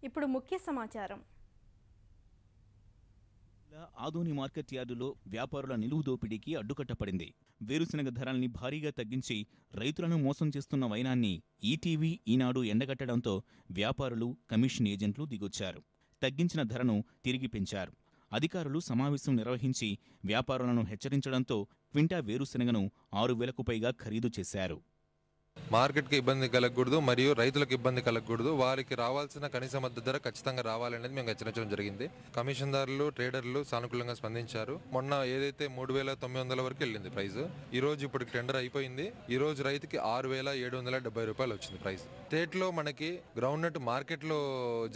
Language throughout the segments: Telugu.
ఇప్పుడు ముఖ్య సమాచారం. ఆదోని మార్కెట్ యార్డులో వ్యాపారుల నిలువు దోపిడీకి అడ్డుకట్టపడింది. వేరుశనగ ధరల్ని భారీగా తగ్గించి రైతులను మోసం చేస్తున్న వైనాన్ని ఈటీవీ, ఈనాడు ఎండగట్టడంతో వ్యాపారులు, కమిషన్ ఏజెంట్లు దిగొచ్చారు. తగ్గించిన ధరను తిరిగి పెంచారు. అధికారులు సమావేశం నిర్వహించి వ్యాపారులను హెచ్చరించడంతో క్వింటా వేరుశనగను 6,000కు పైగా ఖరీదు చేశారు. మార్కెట్కి ఇబ్బంది కలగకూడదు, మరియు రైతులకు ఇబ్బంది కలగకూడదు. వారికి రావాల్సిన కనీస మద్దతు ధర ఖచ్చితంగా రావాలనేది మేము హెచ్చరించడం జరిగింది. కమిషన్దారులు, ట్రేడర్లు సానుకూలంగా స్పందించారు. మొన్న ఏదైతే 3,900 వరకు వెళ్ళింది ప్రైస్, ఈ రోజు ఇప్పుడు టెండర్ అయిపోయింది. ఈ రోజు రైతుకి 6,770 రూపాయలు వచ్చింది ప్రైస్. స్టేట్ లో మనకి గ్రౌండ్ నట్ మార్కెట్ లో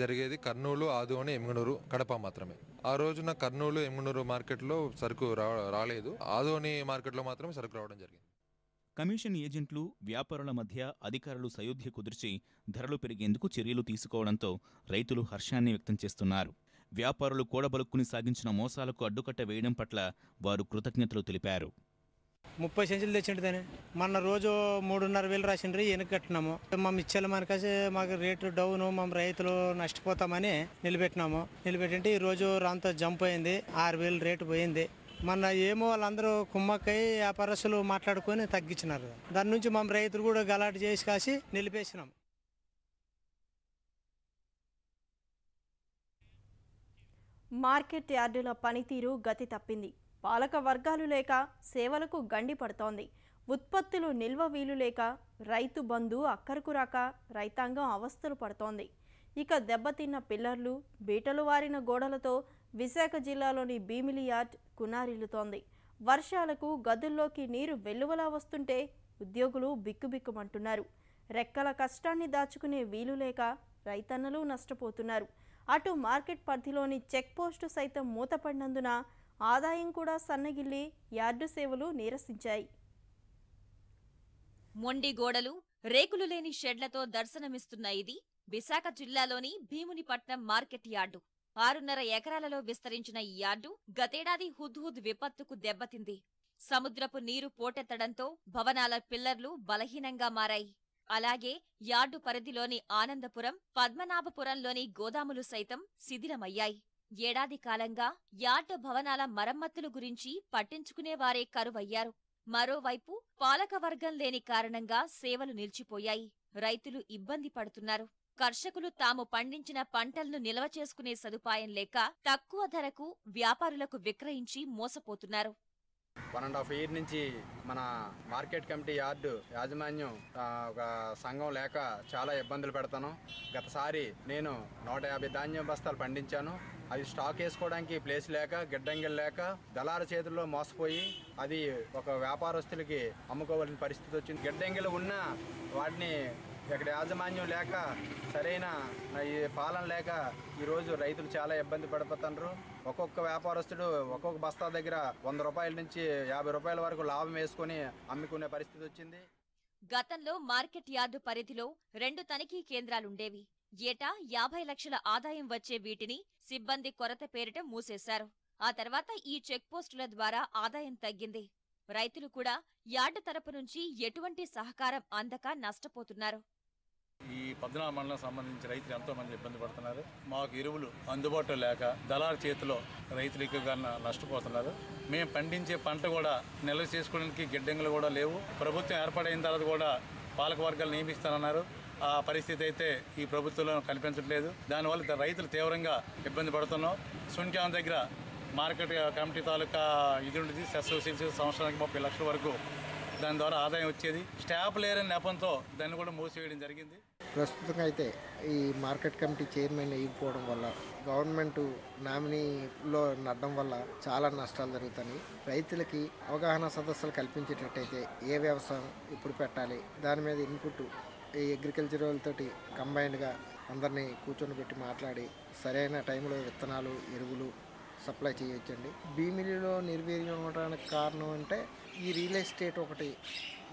జరిగేది కర్నూలు, ఆదోని, ఎమ్మిగనూరు, కడప మాత్రమే. ఆ రోజున కర్నూలు, ఎమ్మిగనూరు మార్కెట్ లో సరుకు రాలేదు. ఆదోని మార్కెట్ లో మాత్రమే సరుకు రావడం జరిగింది. కమిషన్ ఏజెంట్లు, వ్యాపారుల మధ్య అధికారులు సయోధ్య కుదిర్చి ధరలు పెరిగేందుకు చర్యలు తీసుకోవడంతో రైతులు హర్షాన్ని వ్యక్తం చేస్తున్నారు. వ్యాపారులు కూడబలుక్కుని సాగించిన మోసాలకు అడ్డుకట్ట వేయడం పట్ల వారు కృతజ్ఞతలు తెలిపారు. 30 సెంచులు తెచ్చిండుదని మొన్న రోజు 3,500 రాసిండ్రి, వెనక కట్టినాము. మేము ఇచ్చేలా మనకసి మాకు రేటు డౌను, మేము రైతులు నష్టపోతామని నిలబెట్టింటే ఈ రోజు రాంతో జంప్ అయింది. 6,000 రేటు పోయింది. మొన్న ఏమో వాళ్ళందరూ కుమ్మక్కై వ్యాపారస్తులు మాట్లాడుకొని తగ్గించినారు. దాని నుంచి మా రైతులు కూడా గలాటు చేసి కాసి నిలిపేసినాం. మార్కెట్ యార్డుల పనితీరు గతి తప్పింది. పాలక వర్గాలు లేక సేవలకు గండి పడుతోంది. ఉత్పత్తులు నిల్వ వీలు లేక రైతు బంధు అక్కరకు రాక రైతాంగం అవస్థలు పడుతోంది. ఇక దెబ్బతిన్న పిల్లర్లు, బీటలు వారిన గోడలతో విశాఖ జిల్లాలోని భీమిలి యార్డ్ కునారిల్లుతోంది. వర్షాలకు గదుల్లోకి నీరు వెల్లువలా వస్తుంటే ఉద్యోగులు బిక్కుబిక్కుమంటున్నారు. రెక్కల కష్టాన్ని దాచుకునే వీలు లేక రైతన్నలు నష్టపోతున్నారు. అటు మార్కెట్ పరిధిలోని చెక్ పోస్టు సైతం మూతపడినందున ఆదాయం కూడా సన్నగిల్లి యార్డు సేవలు నీరసించాయి. మొండి గోడలు, రేకులు లేని షెడ్లతో దర్శనమిస్తున్న ఇది విశాఖ జిల్లాలోని భీమునిపట్నం మార్కెట్ యార్డు. 6.5 ఎకరాలలో విస్తరించిన ఈ యార్డు గతేడాది హుద్హుద్ విపత్తుకు దెబ్బతింది. సముద్రపు నీరు పోటెత్తడంతో భవనాల పిల్లర్లు బలహీనంగా మారాయి. అలాగే యార్డు పరిధిలోని ఆనందపురం, పద్మనాభపురంలోని గోదాములు సైతం శిథిలమయ్యాయి. ఏడాది కాలంగా యార్డు భవనాల మరమ్మతులు గురించి పట్టించుకునేవారే కరువయ్యారు. మరోవైపు పాలకవర్గం లేని కారణంగా సేవలు నిలిచిపోయాయి. రైతులు ఇబ్బంది పడుతున్నారు. కర్షకులు తాము పండించిన పంటలను నిల్వ చేసుకునే సదుపాయం లేక తక్కువ ధరకు వ్యాపారులకు విక్రయించి మోసపోతున్నారు. 1.5 year నుంచి మన మార్కెట్ కమిటీ యార్డు యాజమాన్యం ఒక సంఘం లేక చాలా ఇబ్బందులు పెడతాను. గతసారి నేను 150 ధాన్యం బస్తాలు పండించాను. అది స్టాక్ వేసుకోవడానికి ప్లేస్ లేక, గిడ్డంగిలు లేక దళారు చేతుల్లో మోసపోయి అది ఒక వ్యాపారస్తులకి అమ్ముకోవాల్సిన పరిస్థితి వచ్చింది. గిడ్డంగిలు ఉన్నా వాటిని ఇక్కడ యాజమాన్యం లేక, సరైన ఈ పాలన లేక ఈరోజు రైతులు చాలా ఇబ్బంది పడిపోతున్నారు. ఒక్కొక్క వ్యాపారస్తుడు ఒక్కొక్క బస్తా దగ్గర 100 రూపాయల నుంచి 50 రూపాయల వరకు లాభం వేసుకుని అమ్ముకునే పరిస్థితి వచ్చింది. గతంలో మార్కెట్ యార్డు పరిధిలో 2 తనిఖీ కేంద్రాలుండేవి. ఏటా 50 లక్షల ఆదాయం వచ్చే వీటిని సిబ్బంది కొరత పేరిట మూసేశారు. ఆ తర్వాత ఈ చెక్ పోస్టుల ద్వారా ఆదాయం తగ్గింది. రైతులు కూడా యార్డు తరపు నుంచి ఎటువంటి సహకారం అందక నష్టపోతున్నారు. ఈ 14 మండలం సంబంధించి రైతులు ఎంతో మంది ఇబ్బంది పడుతున్నారు. మాకు ఎరువులు అందుబాటులో లేక దళారు చేతిలో రైతులు ఎక్కువగా నష్టపోతున్నారు. మేము పండించే పంట కూడా నిల్వ చేసుకోవడానికి గిడ్డంగులు కూడా లేవు. ప్రభుత్వం ఏర్పాటైన తర్వాత కూడా పాలక వర్గాలు నియమిస్తానన్నారు. ఆ పరిస్థితి అయితే ఈ ప్రభుత్వంలో కనిపించట్లేదు. దానివల్ల రైతులు తీవ్రంగా ఇబ్బంది పడుతున్నాం. సుంట్యాం దగ్గర మార్కెట్ కమిటీ తాలూకా ఇది ఉండేది, సెస్ సంవత్సరానికి 30 లక్షల వరకు దాని ద్వారా ఆదాయం వచ్చేది. స్టాఫ్ లేరని నెపంతో దాన్ని కూడా మూసివేయడం జరిగింది. ప్రస్తుతంగా అయితే ఈ మార్కెట్ కమిటీ చైర్మన్ వేయకపోవడం వల్ల, గవర్నమెంట్ నామినీలో నడడం వల్ల చాలా నష్టాలు జరుగుతాయి. రైతులకి అవగాహన సదస్సులు కల్పించేటట్టయితే ఏ వ్యవసాయం ఇప్పుడు పెట్టాలి, దాని మీద ఇన్పుట్ ఈ అగ్రికల్చర్ వాళ్ళతోటి కంబైన్డ్గా అందరినీ కూర్చొని పెట్టి మాట్లాడి సరైన టైంలో విత్తనాలు, ఎరువులు సప్లై చేయొచ్చండి. భీమిలిలో నిర్వీర్యం అవడానికి కారణం అంటే ఈ రియల్ ఎస్టేట్ ఒకటి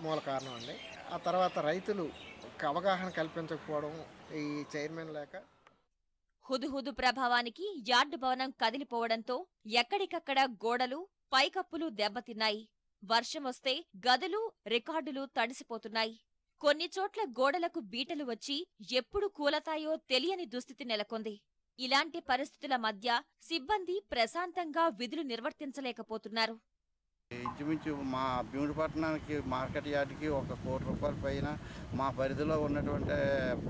మూల కారణం అండి. ఆ తర్వాత రైతులు అవగాహన కల్పించకపోవడం, ఈ చైర్మన్ లేక. హుదుహుదు ప్రభావానికి యార్డు భవనం కదిలిపోవడంతో ఎక్కడికక్కడ గోడలు, పైకప్పులు దెబ్బతిన్నాయి. వర్షమొస్తే గదులు, రికార్డులు తడిసిపోతున్నాయి. కొన్ని చోట్ల గోడలకు బీటలు వచ్చి ఎప్పుడు కూలతాయో తెలియని దుస్థితి నెలకొంది. ఇలాంటి పరిస్థితుల మధ్య సిబ్బంది ప్రశాంతంగా విధులు నిర్వర్తించలేకపోతున్నారు. ఇంచుమించు మా భీమునిపట్నానికి మార్కెట్ యార్డ్కి 1 కోటి రూపాయల పైన, మా పరిధిలో ఉన్నటువంటి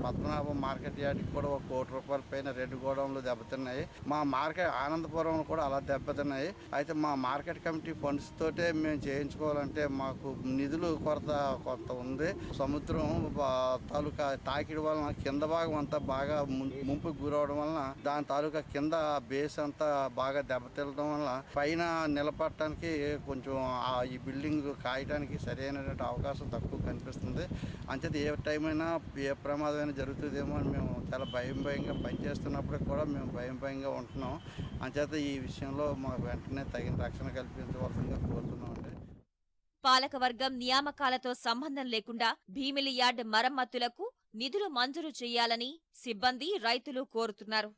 పద్మనాభం మార్కెట్ యార్డ్కి కూడా 1 కోటి రూపాయల పైన 2 గోడౌన్లు దెబ్బతిన్నాయి. మా మార్కెట్ ఆనందపురం కూడా అలా దెబ్బతిన్నాయి. అయితే మా మార్కెట్ కమిటీ ఫండ్స్ తోటే మేము చేయించుకోవాలంటే మాకు నిధులు కొరత ఉంది. సముద్రం తాలూకా తాకిడి వలన కింద భాగం అంతా బాగా ముంపుకు గురవడం వలన దాని తాలూకా కింద బేస్ అంతా బాగా దెబ్బతిల్లడం వల్ల పైన నిలబడటానికి కొంచెం ఈ బిల్డింగ్ కాయడానికి సరైనటువంటి అవకాశం తక్కువ కనిపిస్తుంది. అంచేత ఏ టైం అయినా ఏ ప్రమాదమైనా జరుగుతుందేమో అని మేము చాలా భయంగా పనిచేస్తున్నప్పుడు కూడా మేము భయంగా ఉంటున్నాం. అంచేత ఈ విషయంలో మాకు వెంటనే తగిన రక్షణ కల్పించవలసిందిగా కోరుతున్నామండి. పాలకవర్గం నియామకాలతో సంబంధం లేకుండా భీమిలి యార్డ్ మరమ్మతులకు నిధులు మంజూరు చేయాలని సిబ్బంది, రైతులు కోరుతున్నారు.